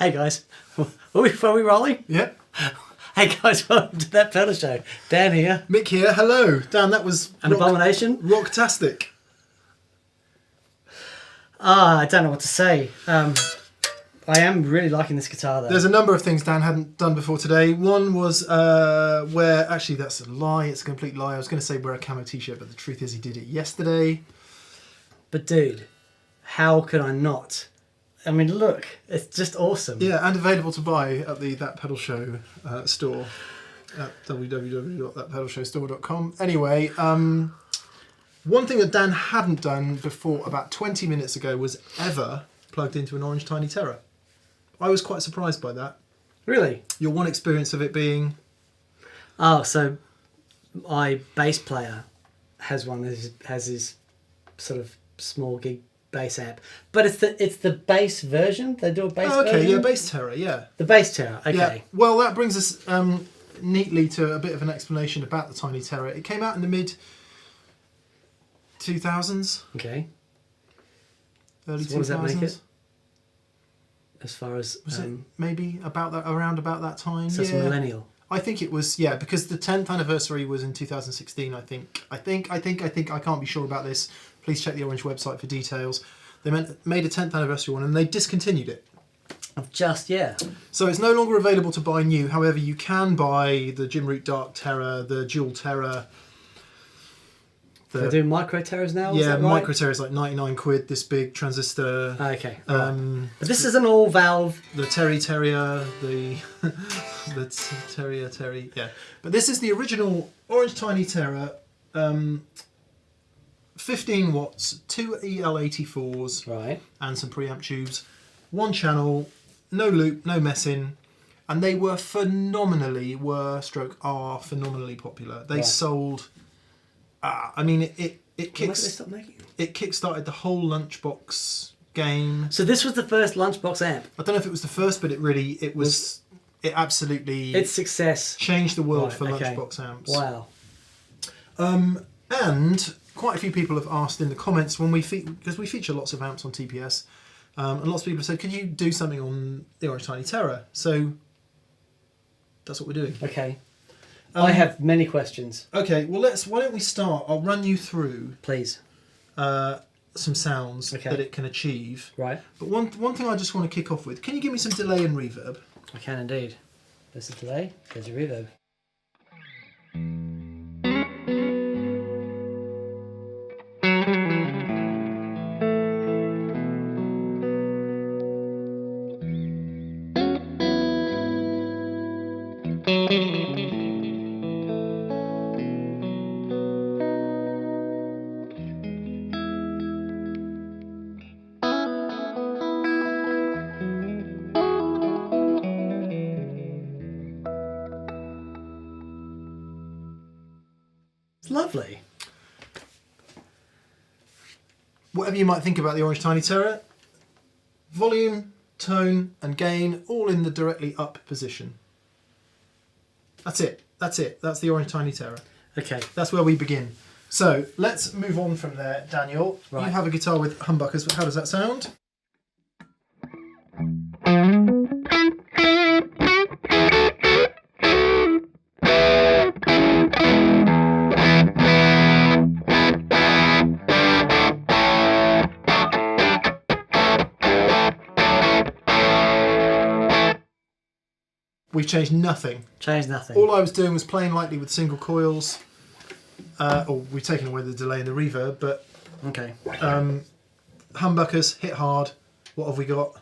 Hey guys, are we rolling? Yep. Hey guys, welcome to That Pedal Show. Dan here. Mick here. Hello. Dan, that was An abomination. Rocktastic. I don't know what to say. I am really liking this guitar though. There's a number of things Dan hadn't done before today. One was where, actually that's a lie, it's a complete lie. I was going to say wear a camo t-shirt, but the truth is he did it yesterday. But dude, how could I not? I mean, look, it's just awesome. Yeah, and available to buy at the That Pedal Show store at www.thatpedalshowstore.com. Anyway, one thing that Dan hadn't done before about 20 minutes ago was ever plugged into an Orange Tiny Terror. I was quite surprised by that. Really? Your one experience of it being... Oh, so my bass player has one that has his sort of small gig bass amp, but it's the bass version. They do a bass version. Okay, yeah, Bass Terror, yeah. The Bass Terror, okay. Yeah. Well, that brings us neatly to a bit of an explanation about the Tiny Terror. It came out in the mid 2000s. Okay. Early 2000s. What does that make it? As far as was it maybe around about that time? So it's millennial. I think it was, yeah, because the 10th anniversary was in 2016. I think. I can't be sure about this. Please check the Orange website for details. They made a 10th anniversary one and they discontinued it. Yeah. So it's no longer available to buy new. However, you can buy the Jim Root Dark Terror, the Dual Terror. They're doing micro terrors now? Yeah, right? micro terror is like 99 quid, this big transistor. Okay. Right. But this is an all valve. The Terrier, the Terrier, yeah. But this is the original Orange Tiny Terror. 15 watts, 2 EL84s, right, and some preamp tubes. One channel, no loop, no messing. And they were phenomenally popular. They sold... I mean, it kickstarted the whole lunchbox game. So this was the first lunchbox amp. I don't know if it was the first, but it absolutely its success changed the world for lunchbox amps. Wow. And quite a few people have asked in the comments when because we feature lots of amps on TPS, and lots of people have said, "Can you do something on the Orange Tiny Terror?" So that's what we're doing. Okay. I have many questions. Okay, well why don't we start? I'll run you through, please, some sounds that it can achieve. Right. But one thing I just want to kick off with, can you give me some delay and reverb? I can indeed. There's a delay, there's a reverb. Lovely. Whatever you might think about the Orange Tiny Terror, volume, tone and gain all in the directly up position. That's it. That's the Orange Tiny Terror. Okay. That's where we begin. So let's move on from there, Daniel. Right. You have a guitar with humbuckers, but how does that sound? We've changed nothing. Changed nothing. All I was doing was playing lightly with single coils. We've taken away the delay and the reverb, but... Okay. Humbuckers, hit hard. What have we got?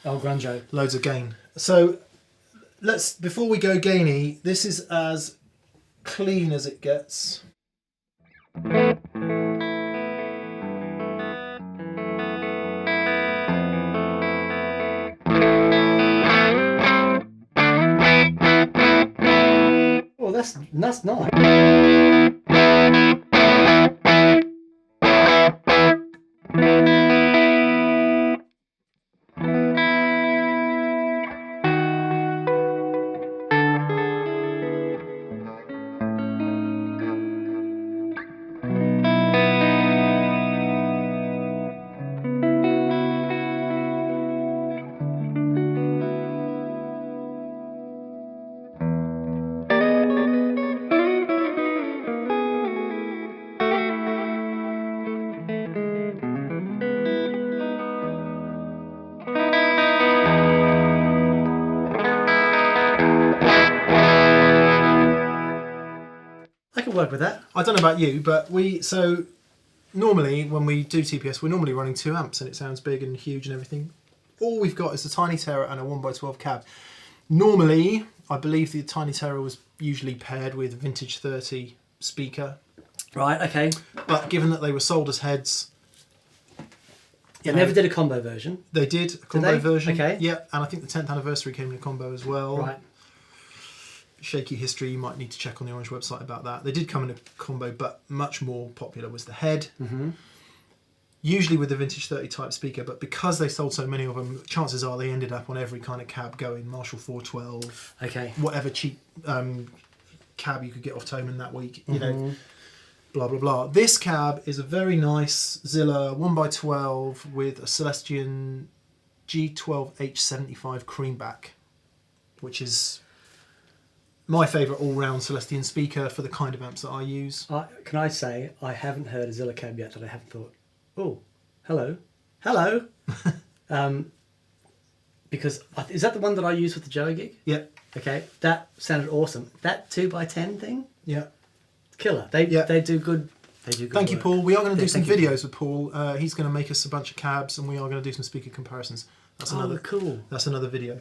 Oh, grunjo. Loads of gain. So, before we go gainy, this is as clean as it gets. Oh, that's nice. work with that. I don't know about you, but normally when we do TPS, we're normally running 2 amps, and it sounds big and huge and everything. All we've got is a Tiny Terror and a 1x12 cab. Normally, I believe the Tiny Terror was usually paired with Vintage 30 speaker. Right, okay. But given that they were sold as heads... They never did a combo version. They did a combo version. Okay. Yeah, and I think the 10th anniversary came in a combo as well. Right. Shaky history, you might need to check on the Orange website about that. They did come in a combo, but much more popular was the head. Mm-hmm. Usually with the Vintage 30 type speaker, but because they sold so many of them, chances are they ended up on every kind of cab going, Marshall 412, okay, whatever cheap cab you could get off Toman that week, you know, blah, blah, blah. This cab is a very nice Zilla 1x12 with a Celestion G12H75 creamback, which is my favourite all-round Celestion speaker for the kind of amps that I use. Can I say, I haven't heard a Zilla cab yet that I haven't thought, oh, hello. Because is that the one that I use with the Joey gig? Yep. Okay, that sounded awesome. That 2x10 thing, yeah, killer. They do good. They do good. Thank you, work. Paul. We are going to do some videos with Paul. He's going to make us a bunch of cabs, and we are going to do some speaker comparisons. That's another cool. That's another video.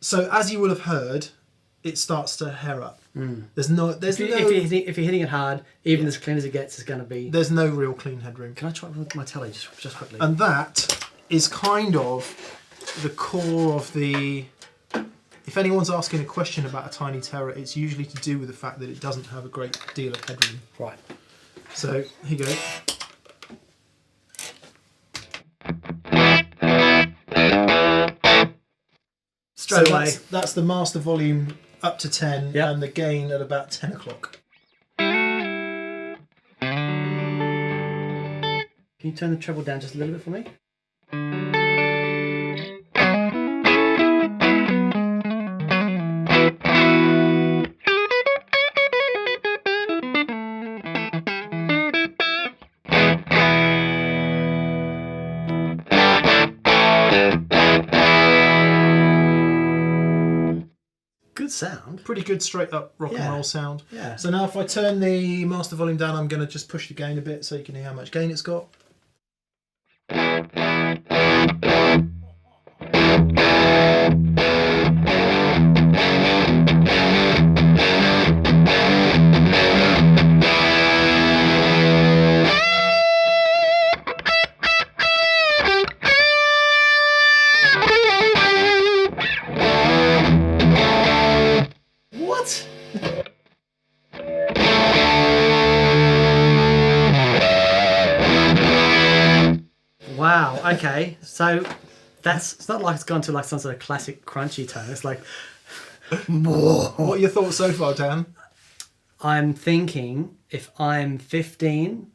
So as you will have heard, it starts to hair up. If you're hitting it hard, even as clean as it gets, it's going to be. There's no real clean headroom. Can I try it with my Tele just quickly? And that is kind of the core of the. If anyone's asking a question about a Tiny Terror, it's usually to do with the fact that it doesn't have a great deal of headroom. Right. So here you go. Straight away. That's the master volume up to 10, yep, and the gain at about 10 o'clock. Can you turn the treble down just a little bit for me? Sound. Pretty good straight up rock and roll sound. Yeah. So now if I turn the master volume down, I'm going to just push the gain a bit so you can hear how much gain it's got. Wow, okay. So it's not like it's gone to like some sort of classic crunchy tone. It's like more. What are your thoughts so far, Dan? I'm thinking if I'm 15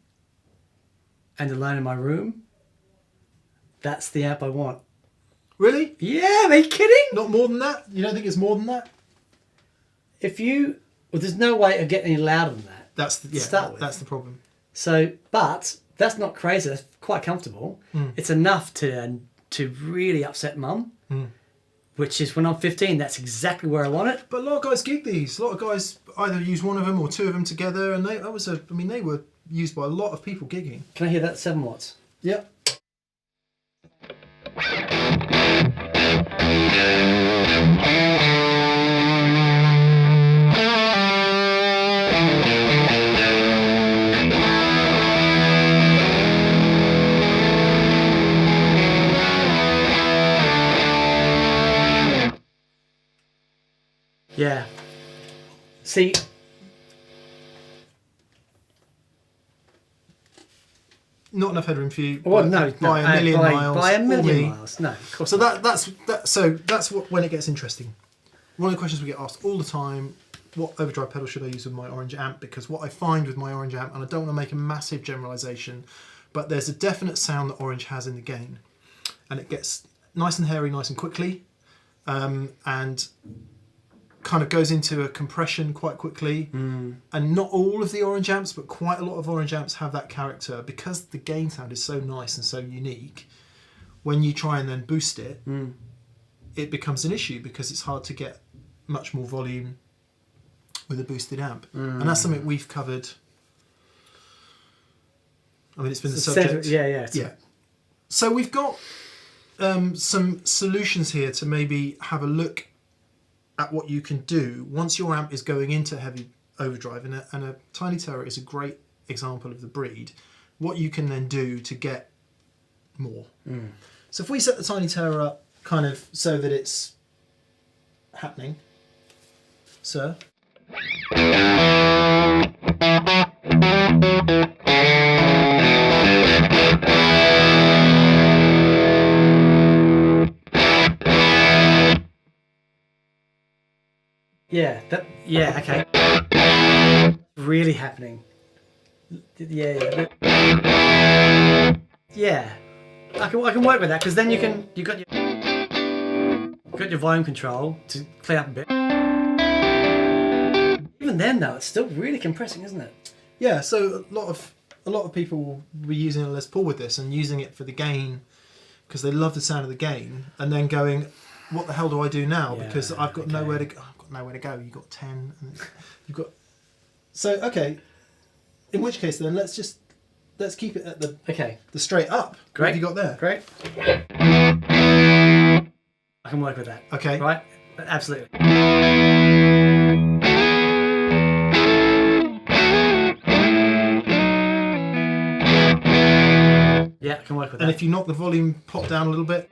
and alone in my room, that's the amp I want. Really? Yeah, are you kidding? Not more than that? You don't think it's more than that? There's no way of getting any louder than that. That's the problem. So, but that's not crazy. That's quite comfortable. It's enough to really upset mum, which is when I'm 15. That's exactly where I want it. But a lot of guys gig these. A lot of guys either use one of them or two of them together, and they were used by a lot of people gigging. Can I hear that? 7 watts. Yep. Yeah. See, not enough headroom for you. Well, by a million miles. By a million miles. No, of course so not. that's what when it gets interesting. One of the questions we get asked all the time: what overdrive pedal should I use with my Orange amp? Because what I find with my Orange amp, and I don't want to make a massive generalisation, but there's a definite sound that Orange has in the gain, and it gets nice and hairy, nice and quickly, and kind of goes into a compression quite quickly. And not all of the Orange amps, but quite a lot of Orange amps have that character because the gain sound is so nice and so unique. When you try and then boost it, it becomes an issue because it's hard to get much more volume with a boosted amp. And that's something we've covered. I mean, it's been the subject. Yeah. So we've got some solutions here to maybe have a look at what you can do once your amp is going into heavy overdrive, and a Tiny Terror is a great example of the breed. What you can then do to get more. So if we set the Tiny Terror up kind of so that it's happening, sir. Yeah, okay. Really happening. Yeah. I can work with that, because then you got your volume control to clear up a bit. Even then though, it's still really compressing, isn't it? Yeah, so a lot of people will be using a Les Paul with this and using it for the gain because they love the sound of the gain, and then going, what the hell do I do now? Because I've got nowhere to go. I've got nowhere to go. You've got 10. And you've got. So okay. In which case, then let's keep it at the straight up. Great. What have you got there? Great. I can work with that. Okay. Right. Absolutely. Yeah, I can work with that. And if you knock the volume pop down a little bit.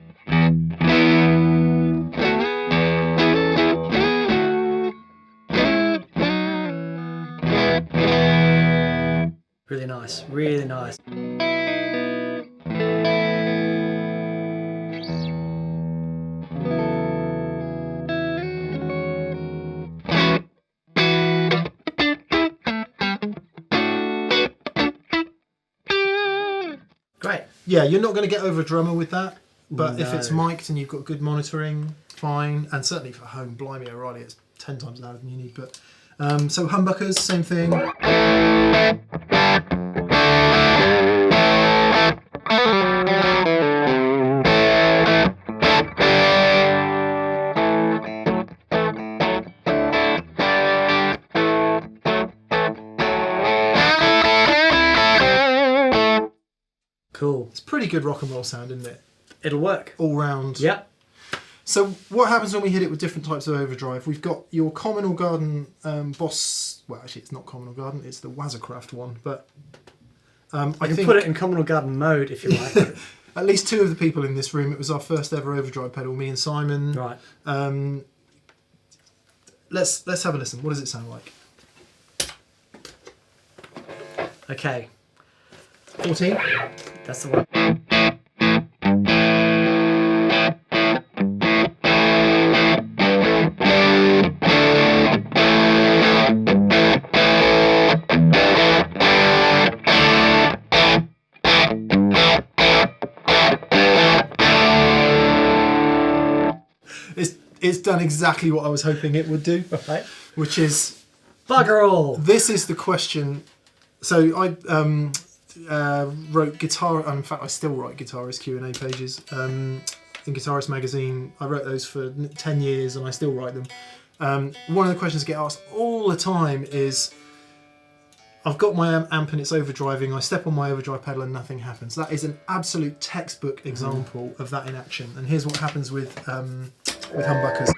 Really nice, really nice. Great. Yeah, you're not going to get over a drummer with that, but if it's mic'd and you've got good monitoring, fine. And certainly for home, blimey O'Reilly, it's 10 times louder than you need. But so humbuckers, same thing. Cool. It's pretty good rock and roll sound, isn't it? It'll work. All round. Yep. So what happens when we hit it with different types of overdrive? We've got your common or garden Boss. Well, actually, it's not common or garden. It's the Waza one. But I can think put it in common or garden mode if you like. At least two of the people in this room. It was our first ever overdrive pedal. Me and Simon. Right. Let's have a listen. What does it sound like? Okay. 14. That's the one. It's done exactly what I was hoping it would do, Right. which is Bugger all. This is the question. So I wrote guitar. In fact, I still write guitarist Q&A pages in Guitarist magazine. I wrote those for 10 years, and I still write them. One of the questions I get asked all the time is, I've got my amp and it's overdriving. I step on my overdrive pedal and nothing happens. That is an absolute textbook example of that in action. And here's what happens with humbuckers.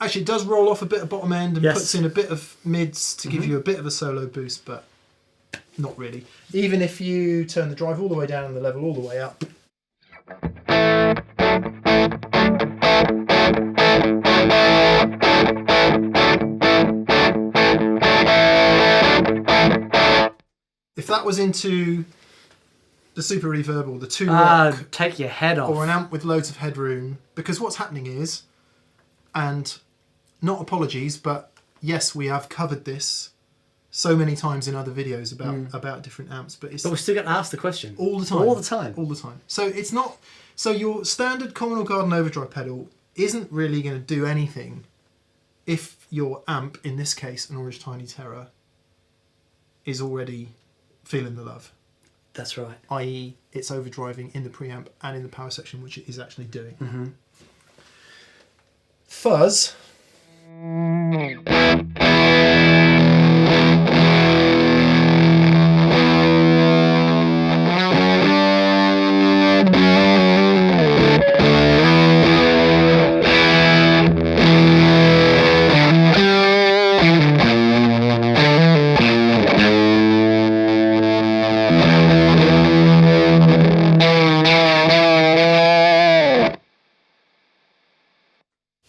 Actually, it does roll off a bit of bottom end and puts in a bit of mids to give you a bit of a solo boost, but not really. Even if you turn the drive all the way down and the level all the way up. If that was into the Super Reverb or the 2-rock, take your head off, or an amp with loads of headroom, because what's happening is, and not apologies, but yes, we have covered this so many times in other videos about different amps, but we still get asked the question all the time. So it's not. So your standard common or garden overdrive pedal isn't really going to do anything if your amp, in this case an Orange Tiny Terror, is already feeling the love. That's right. I.e. it's overdriving in the preamp and in the power section, which it is actually doing. Mm-hmm. Fuzz.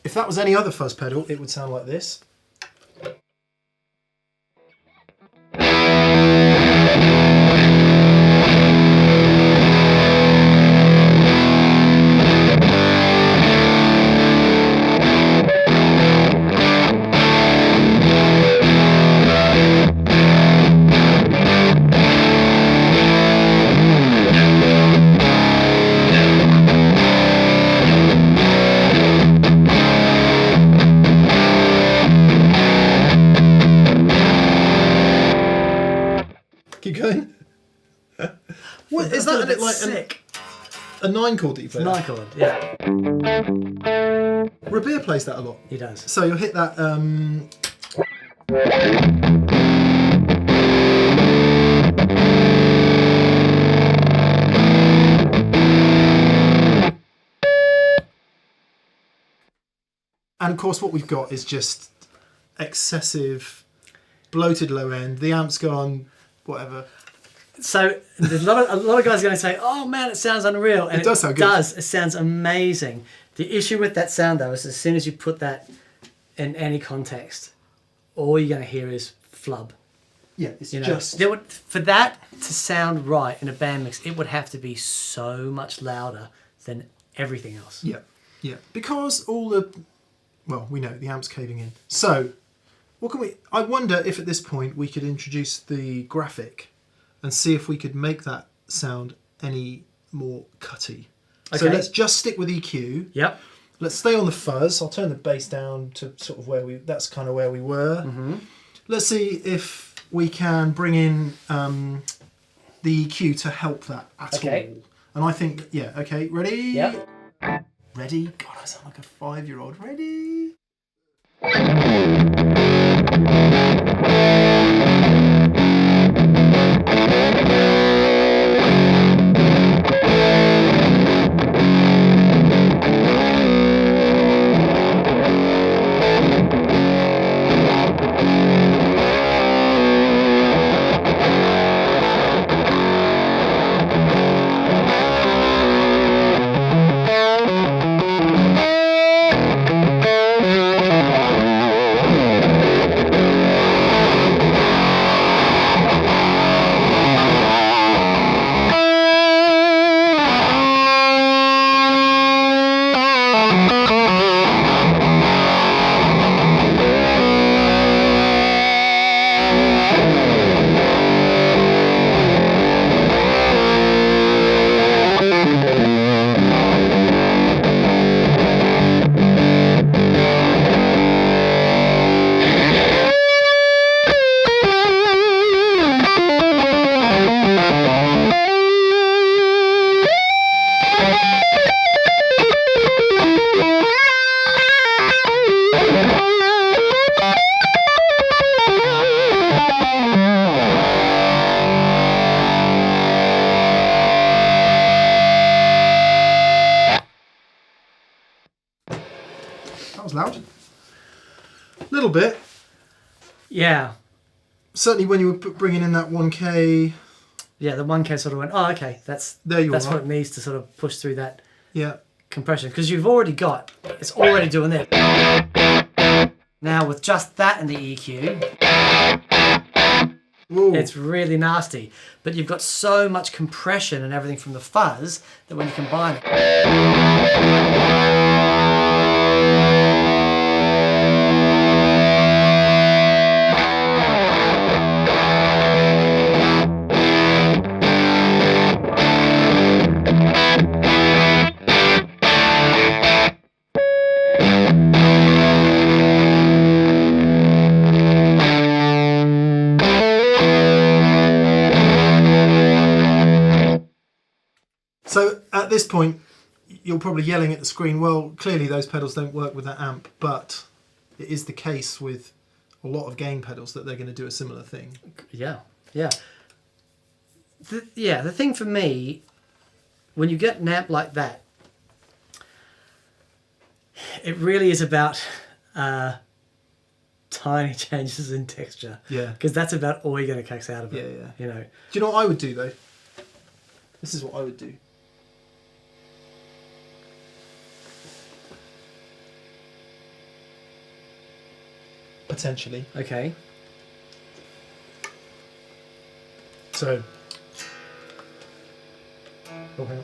If that was any other fuzz pedal, it would sound like this. Keep going. What is that? Like sick. A 9 chord that you play? 9 chord, yeah. Reverb plays that a lot. He does. So you'll hit that. And of course, what we've got is just excessive, bloated low end. The amp's gone, whatever. So there's a lot of guys are going to say, "Oh man, it sounds unreal," and it does sound good. It sounds amazing. The issue with that sound though is as soon as you put that in any context, all you're going to hear is flub. Yeah, it's for that to sound right in a band mix, it would have to be so much louder than everything else. Yeah, yeah, because all the, well, we know the amp's caving in. So, what can we? I wonder if at this point we could introduce the graphic and see if we could make that sound any more cutty. Okay. So let's just stick with EQ. Yep. Let's stay on the fuzz. I'll turn the bass down to sort of where that's kind of where we were. Mm-hmm. Let's see if we can bring in the EQ to help that at all. And I think, yeah, okay, ready? Yep. Ready? God, I sound like a 5-year-old. Ready? Loud. A little bit. Yeah. Certainly when you were bringing in that 1K. Yeah, the 1K sort of went, oh, okay, that's what it needs to sort of push through that compression. Because you've already got, it's already doing that. Now with just that in the EQ, it's really nasty. But you've got so much compression and everything from the fuzz that when you combine it... this point, you're probably yelling at the screen, well, clearly those pedals don't work with that amp, but it is the case with a lot of gain pedals that they're going to do a similar thing. Yeah. The thing for me, when you get an amp like that, it really is about tiny changes in texture. Yeah. Because that's about all you're going to coax out of it. Yeah. You know. Do you know what I would do, though? This is what I would do. Potentially. Okay. So. Oh, hang on.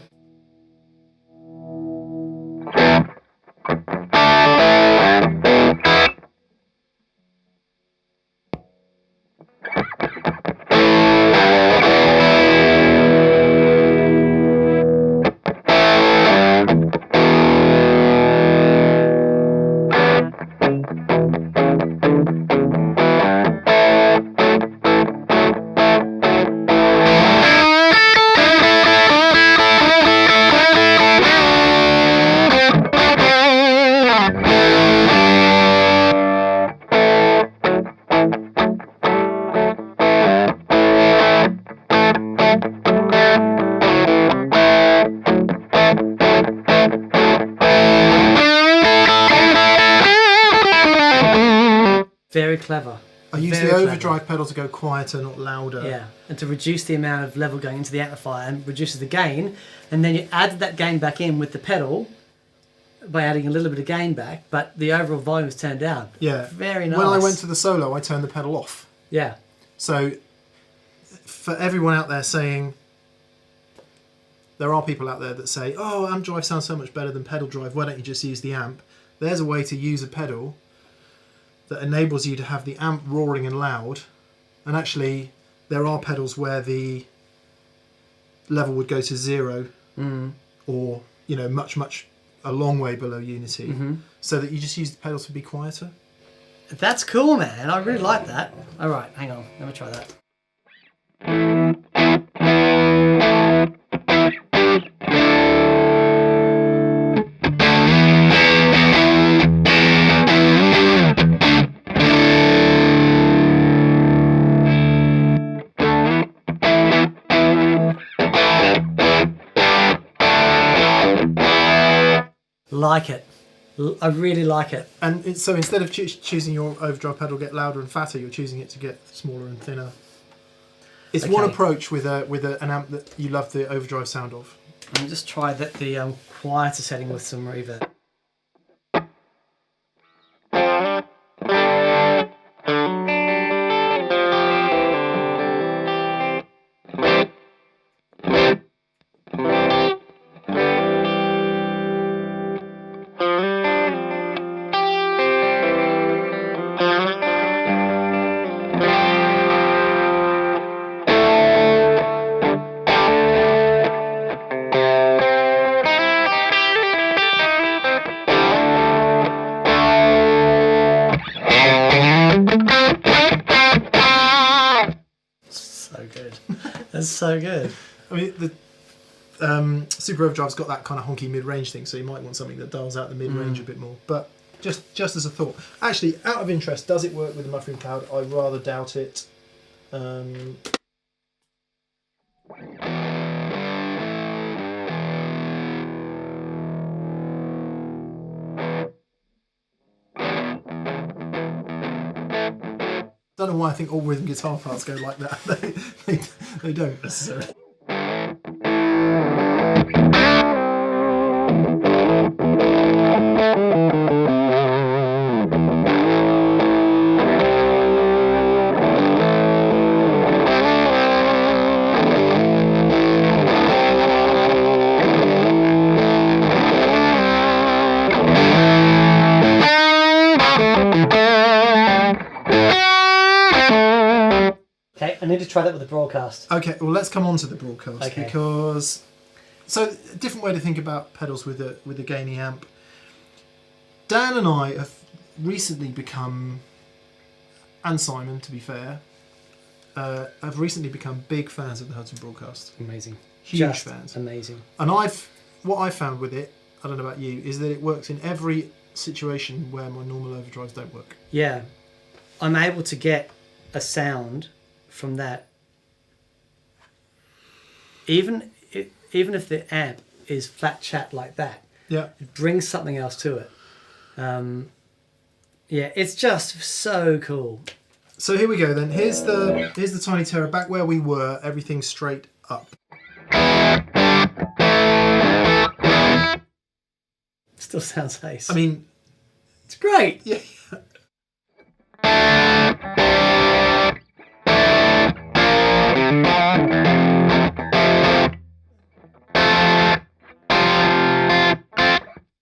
Very clever. I use the overdrive pedal to go quieter, not louder. Yeah, and to reduce the amount of level going into the amplifier and reduces the gain, and then you add that gain back in with the pedal by adding a little bit of gain back, but the overall volume is turned down. Yeah. Very nice. When I went to the solo, I turned the pedal off. Yeah. So, for everyone out there saying, there are people out there that say, oh, amp drive sounds so much better than pedal drive, why don't you just use the amp? There's a way to use a pedal that enables you to have the amp roaring and loud, and actually there are pedals where the level would go to 0 or much a long way below unity, so that you just use the pedals to be quieter. That's cool, man. I really like that. All right, hang on, let me try that. Like it. I really like it. And so instead of choosing your overdrive pedal to get louder and fatter, you're choosing it to get smaller and thinner. It's one approach with an amp that you love the overdrive sound of. Let me just try the quieter setting with some reverb. That's so good. I mean, the Super Overdrive's got that kind of honky mid-range thing, so you might want something that dials out the mid-range a bit more. But just as a thought, actually, out of interest, does it work with the muffling cloud? I rather doubt it. Don't know why I think all rhythm guitar parts go like that. They don't necessarily. I need to try that with the broadcast. Okay, well let's come on to the broadcast, okay. Because a different way to think about pedals with a gainy amp. Dan and I have recently become, and Simon to be fair, have recently become big fans of the Hudson Broadcast. Amazing. Huge fans. Amazing. And I've what I found with it, I don't know about you, is that it works in every situation where my normal overdrives don't work. Yeah. I'm able to get a sound from that. Even if the amp is flat chat like that, Yeah. it brings something else to it. Yeah, it's just so cool. So here we go then. Here's the Tiny Terror back where we were, everything straight up. Still sounds ace. I mean, it's great. yeah.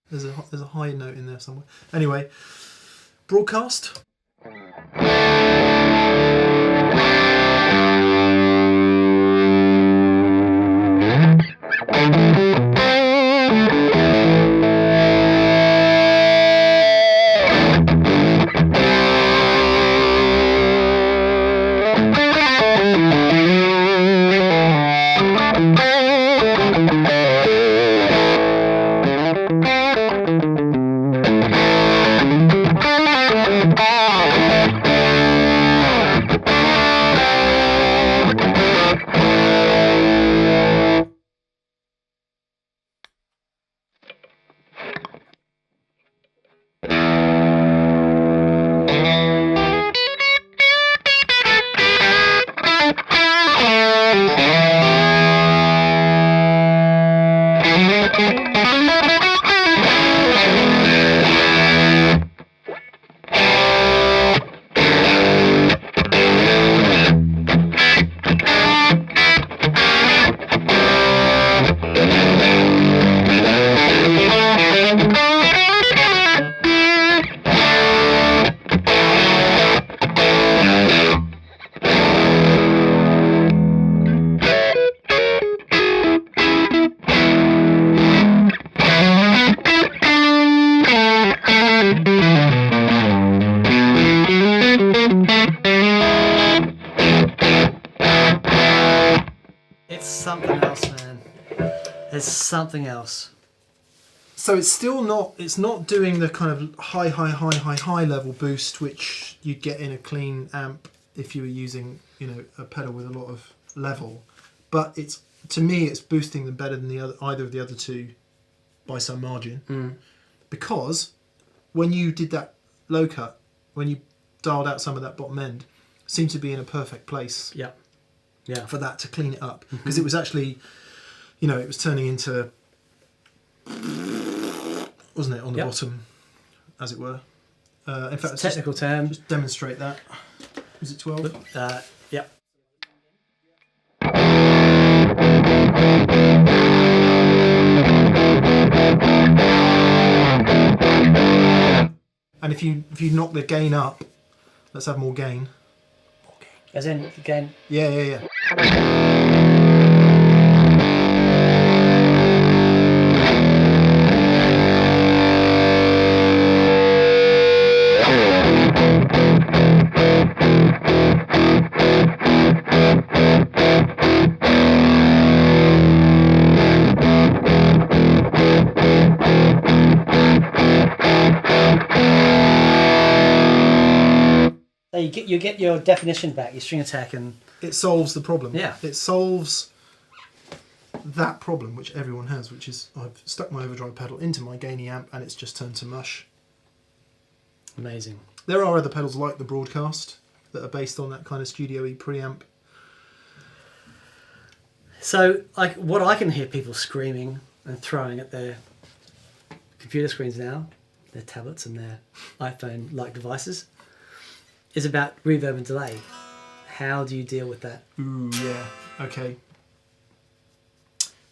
There's a high note in there somewhere. Anyway, broadcast. Something else, man. There's something else. So it's still not. It's not doing the kind of high level boost which you'd get in a clean amp if you were using, a pedal with a lot of level. But it's, to me, it's boosting them better than either of the other two by some margin. Because when you did that low cut, when you dialed out some of that bottom end, it seemed to be in a perfect place. Yeah. For that to clean it up, because it was actually, it was turning into, wasn't it, on the bottom, as it were. In fact, technical term. Just demonstrate that. Was it 12? Yep. And if you knock the gain up, let's have more gain. As in, again. Yeah. So you get your definition back, your string attack, and it solves the problem. Yeah. It solves that problem which everyone has, which is I've stuck my overdrive pedal into my gainy amp and it's just turned to mush. Amazing. There are other pedals like the Broadcast that are based on that kind of studio-y preamp. So, what I can hear people screaming and throwing at their computer screens now, their tablets and their iPhone-like devices, is about reverb and delay. How do you deal with that? Ooh, yeah. Okay.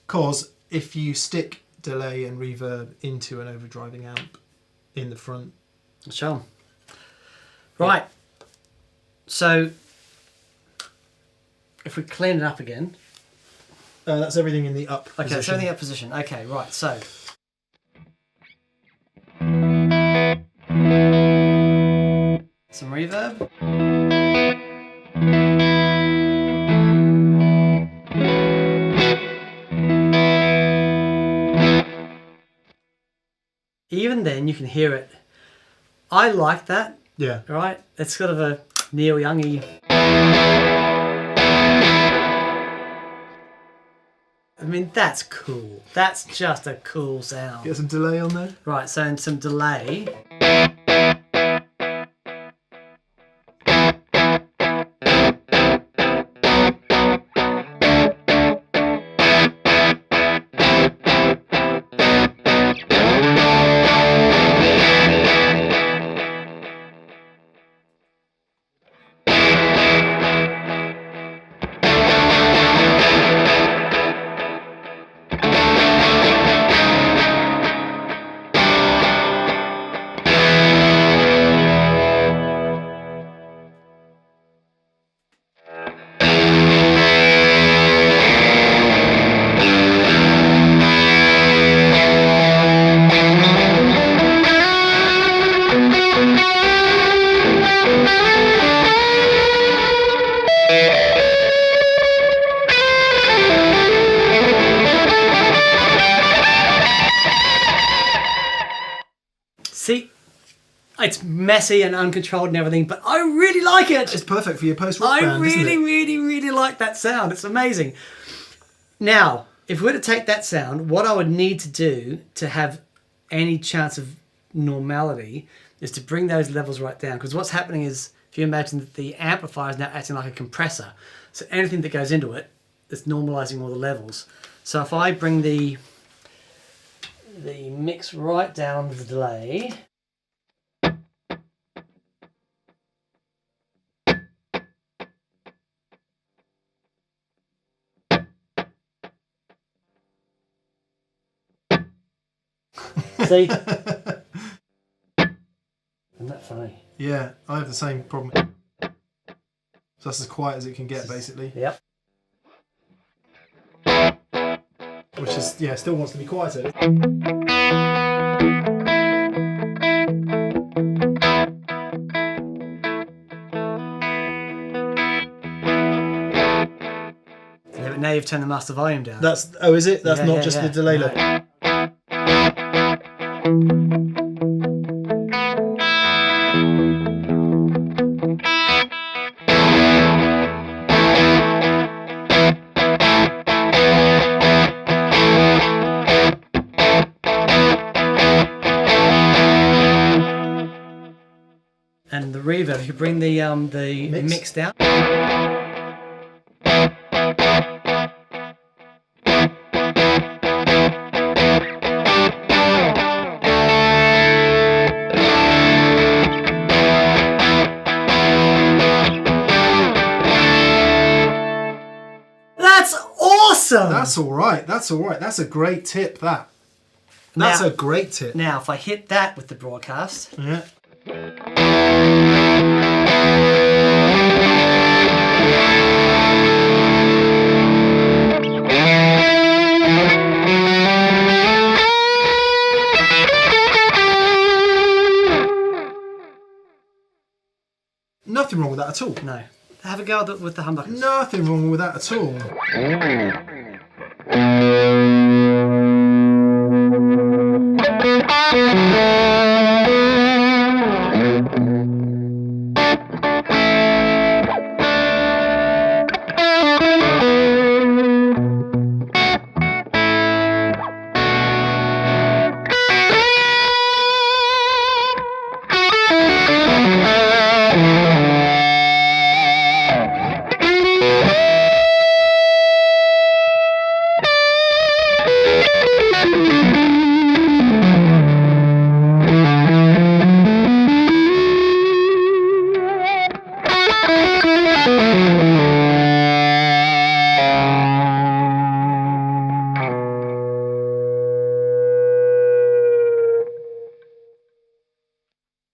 Because if you stick delay and reverb into an overdriving amp in the front... Show 'em. Right. So, if we clean it up again... that's everything in the up position. Okay, that's everything up position. Okay, right, so... Some reverb. even then you can hear it. I like that. Yeah. Right? It's sort of a Neil Young-y. I mean, that's cool. That's just a cool sound. Get some delay on there. Right, so in some delay. See, it's messy and uncontrolled and everything, but I really like it. It's perfect for your post-rock band, really, isn't it? really like that sound. It's amazing. Now, if we were to take that sound, what I would need to do to have any chance of normality is to bring those levels right down. Because what's happening is, if you imagine that the amplifier is now acting like a compressor, so anything that goes into it, it's normalizing all the levels. So if I bring the mix right down to the delay. See? Isn't that funny? Yeah, I have the same problem. So that's as quiet as it can get, basically. Yep. Which is, yeah, still wants to be quieter. Yeah, but now you've turned the master volume down. That's, oh, is it? That's Yeah, not yeah, just yeah. the delay No. level. And the reverb, if you bring the mix down. That's awesome! That's all right. That's all right. That's a great tip, that. That's Now- a great tip. Now, if I hit that with the broadcast. Yeah. Nothing wrong with that at all. No. Have a go with the humbuckers. Nothing wrong with that at all.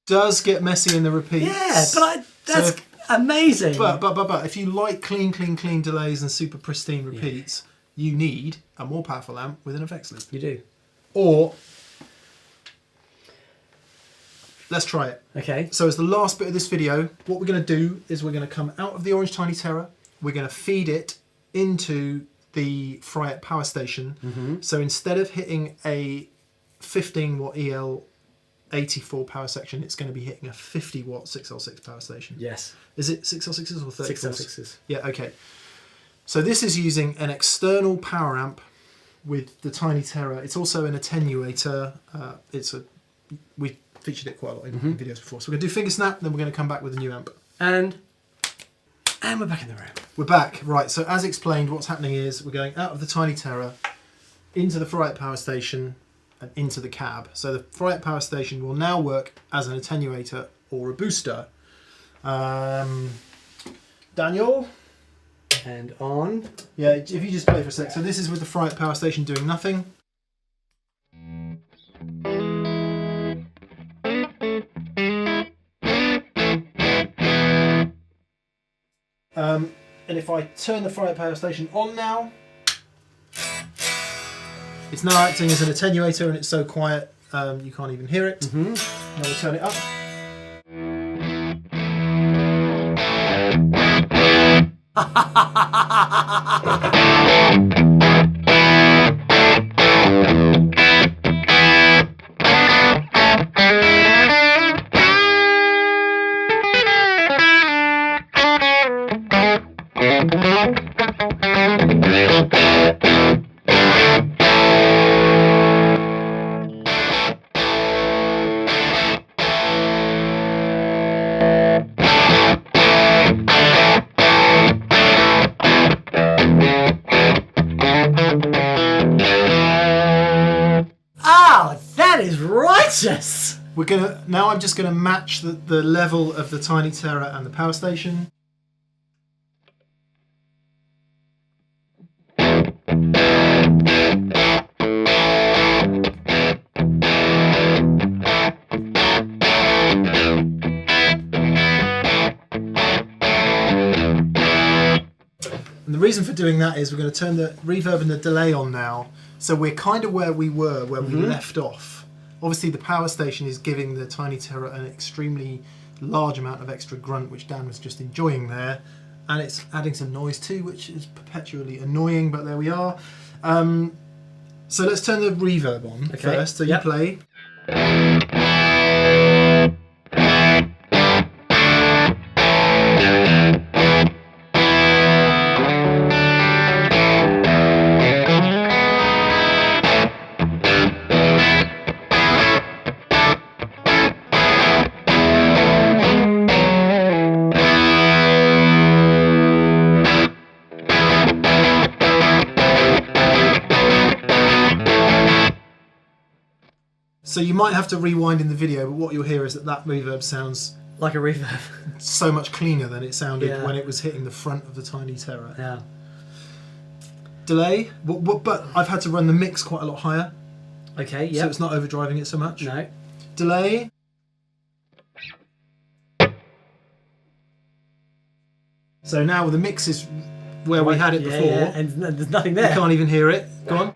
Does get messy in the repeats. Yeah, but that's So amazing. But if you like clean delays and super pristine repeats, you need a more powerful amp with an effects loop. You do. Or let's try it. Okay. So as the last bit of this video, what we're going to do is we're going to come out of the Orange Tiny Terror. We're going to feed it into the Fryette Power Station. So instead of hitting a 15 watt EL 84 power section, it's going to be hitting a 50 watt 6L6 power station. Yes. Is it 6L6s or 34s? 6L6s. Yeah, okay. So this is using an external power amp with the Tiny Terror. It's also an attenuator. We featured it quite a lot in videos before. So we're going to do finger snap, then we're going to come back with a new amp. And we're back in the room. We're back. Right, so as explained, what's happening is we're going out of the Tiny Terror into the Fryette Power Station and into the cab. So the Fryette Power Station will now work as an attenuator or a booster. Daniel? And on. Yeah, if you just play for a sec. So this is with the Fryette Power Station doing nothing. And if I turn the Fryette Power Station on now, it's now acting as an attenuator, and it's so quiet you can't even hear it. Now we'll turn it up. We're gonna now. I'm just gonna match the level of the Tiny Terror and the power station. And the reason for doing that is we're going to turn the reverb and the delay on now, so we're kind of where we were, where we left off. Obviously the power station is giving the Tiny Terror an extremely large amount of extra grunt, which Dan was just enjoying there, and it's adding some noise too, which is perpetually annoying, but there we are. So let's turn the reverb on first. So you play. So you might have to rewind in the video, but what you'll hear is that reverb sounds like a reverb. So much cleaner than it sounded when it was hitting the front of the Tiny Terror. Yeah. Delay, but I've had to run the mix quite a lot higher. Okay, yeah. So it's not overdriving it so much. No. Delay. So now the mix is where we had it before. Yeah, and there's nothing there. You can't even hear it. Go on.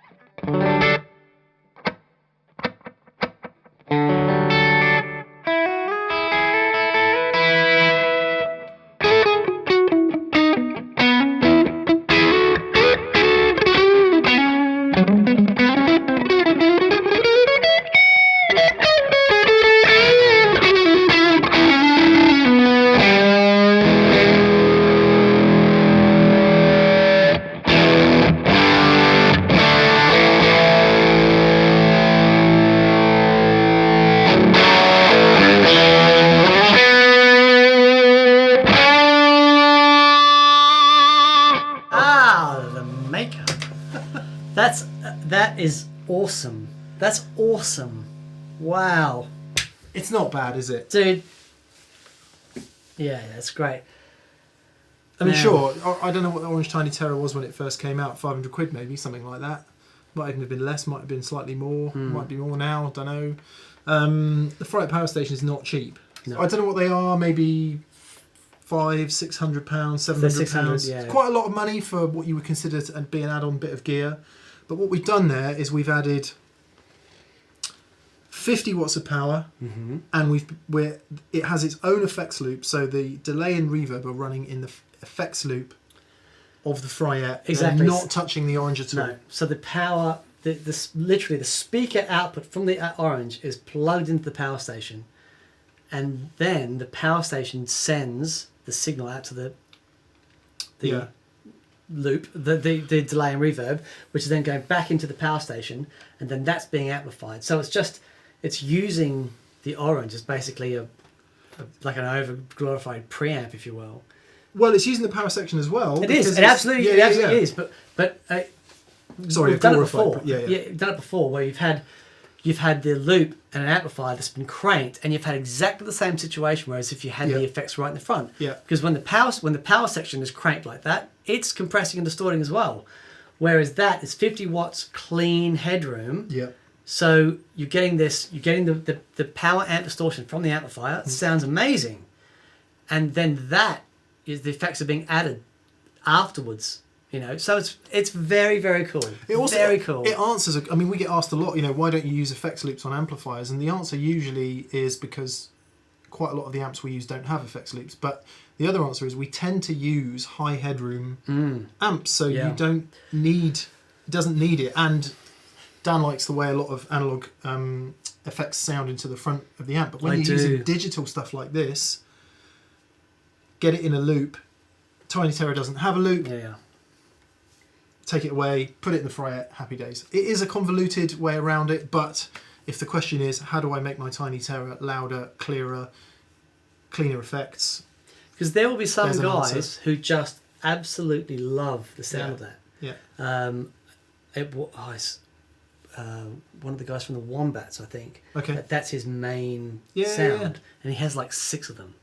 That is awesome. That's awesome. Wow. It's not bad, is it? Dude. Yeah, that's great. I mean, sure, I don't know what the Orange Tiny Terror was when it first came out. 500 quid maybe, something like that. Might even have been less, might have been slightly more. Might be more now, don't know. The Fryette Power Station is not cheap. No. I don't know what they are, maybe £500, £600, £700. Yeah. It's quite a lot of money for what you would consider to be an add-on bit of gear. But what we've done there is we've added 50 watts of power, and it has its own effects loop. So the delay and reverb are running in the effects loop of the Fryette. Exactly. They're not touching the Orange at all. No. So the power literally the speaker output from the orange is plugged into the power station, and then the power station sends the signal out to the loop, the delay and reverb, which is then going back into the power station, and then that's being amplified. So it's using the orange as basically like an over glorified preamp, if you will. Well, it's using the power section as well. It is. It absolutely is. But sorry, we've done it before. Yeah, you've done it before where you've had the loop and an amplifier that's been cranked, and you've had exactly the same situation. Whereas if you had the effects right in the front, because when the power section is cranked like that, it's compressing and distorting as well. Whereas that is 50 watts clean headroom. Yeah. So you're getting the power amp distortion from the amplifier. It sounds amazing, and then the effects are being added afterwards. So it's very, very cool. Very cool. It answers. We get asked a lot. Why don't you use effects loops on amplifiers? And the answer usually is because quite a lot of the amps we use don't have effects loops. But the other answer is we tend to use high headroom amps, so you don't need. It doesn't need it. And Dan likes the way a lot of analog effects sound into the front of the amp. But when you're using digital stuff like this, get it in a loop. Tiny Terror doesn't have a loop. Yeah. Take it away, put it in the Fryette, happy days. It is a convoluted way around it, but if the question is, how do I make my Tiny Terror louder, clearer, cleaner effects? Because there will be some guys who just absolutely love the sound of that. Yeah. It's one of the guys from the Wombats, I think. Okay. That's his main sound. Yeah. And he has like 6 of them,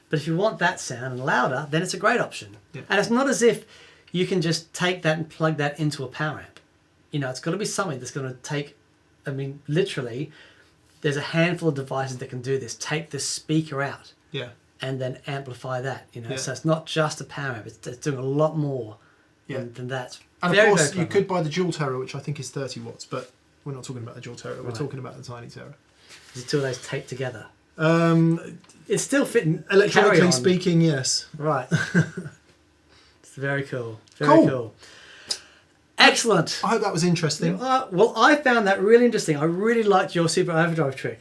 But if you want that sound and louder, then it's a great option. Yeah. And it's not as if you can just take that and plug that into a power amp. It's got to be something that's going to take, literally, there's a handful of devices that can do this. Take the speaker out and then amplify that, So it's not just a power amp. It's doing a lot more than that. And of course, you could buy the Dual Terror, which I think is 30 watts, but we're not talking about the Dual Terror. We're talking about the Tiny Terror. The two of those taped together. It's still fitting. Electronically speaking, yes. Right. It's very cool. Very cool. Excellent. I hope that was interesting. Well, I found that really interesting. I really liked your super overdrive trick,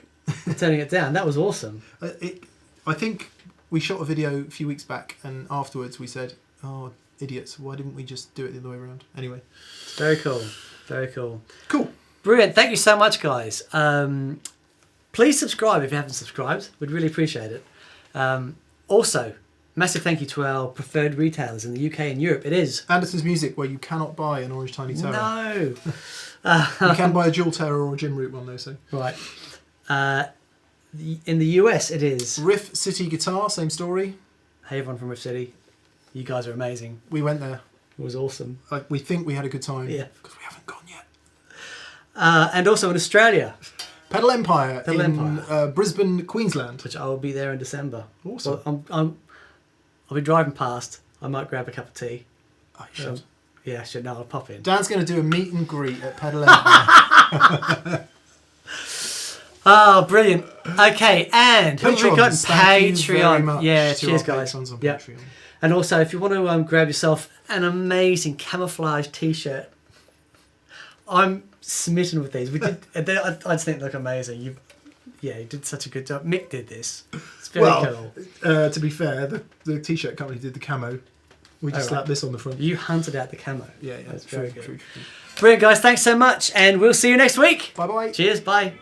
turning it down. That was awesome. I think we shot a video a few weeks back, and afterwards we said, "Oh, idiots! Why didn't we just do it the other way around?" Anyway, very cool. Very cool. Cool. Brilliant. Thank you so much, guys. Please subscribe if you haven't subscribed. We'd really appreciate it. Also, massive thank you to our preferred retailers in the UK and Europe. It is Anderton's Music, where you cannot buy an Orange Tiny Terror. No. You can buy a Dual Terror or a Jim Root one, though. So right. In the US, it is Riff City Guitar. Same story. Hey, everyone from Riff City. You guys are amazing. We went there. It was awesome. We think we had a good time. Yeah. Because we haven't gone yet. And also in Australia. Pedal Empire in Brisbane, Queensland. Which I will be there in December. Awesome. Well, I'll be driving past. I might grab a cup of tea. I should. Yeah, I should. No, I'll pop in. Dan's going to do a meet and greet at Pedal Empire. Oh, brilliant. Okay, and Patrons, we've got thank you very much Yeah, to cheers, our guys. patrons on Yep. Patreon. And also, if you want to grab yourself an amazing camouflage T-shirt, I'm smitten with these. We did. I just think they look amazing. You did such a good job. Mick did this. It's very cool. To be fair, the T-shirt company did the camo. We just slapped this on the front. You hunted out the camo. Yeah, That's true, very good. true. Brilliant, guys. Thanks so much, and we'll see you next week. Bye-bye. Cheers. Bye.